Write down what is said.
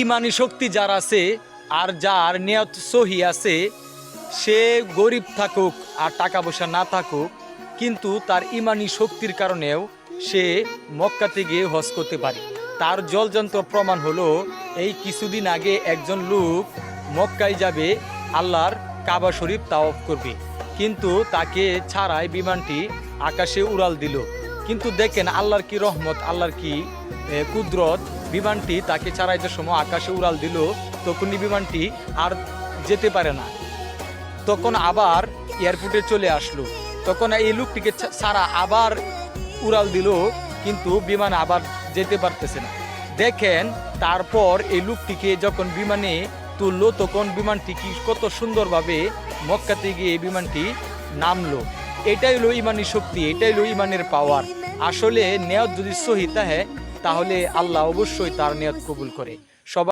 ইমানি শক্তি যার আছে আর যার নিয়ত সহি আছে, সে গরিব থাকুক আর টাকা পয়সা না থাকুক, কিন্তু তার ইমানি শক্তির কারণেও সে মক্কাতে গিয়ে হজ করতে পারে। তার জলযন্ত্র প্রমাণ হলো, এই কিছুদিন আগে একজন লোক মক্কায় যাবে, আল্লাহর কাবা শরীফ তাওয়াফ করবে, কিন্তু তাকে ছাড়াই বিমানটি আকাশে উড়াল দিল। কিন্তু দেখেন আল্লাহর কি রহমত, আল্লাহর কি কুদরত, বিমানটি তাকে ছাড়াইতে সময় আকাশে উড়াল দিল, তখনই বিমানটি আর যেতে পারে না। তখন আবার এয়ারপোর্টে চলে আসলো, তখন এই লোকটিকে ছাড়া আবার উড়াল দিল, কিন্তু বিমান আবার যেতে পারতেছে না। দেখেন তারপর এই লোকটিকে যখন বিমানে তুললো, তখন বিমানটি কি কত সুন্দরভাবে মক্কাতে গিয়ে বিমানটি নামলো। এটাই হলো ইমানি শক্তি, এটাই হলো ইমানের পাওয়ার। আসলে নিয়ত যদি সহি থাকে, তাহলে আল্লাহ অবশ্যই তার নিয়ত কবুল করে। সবাই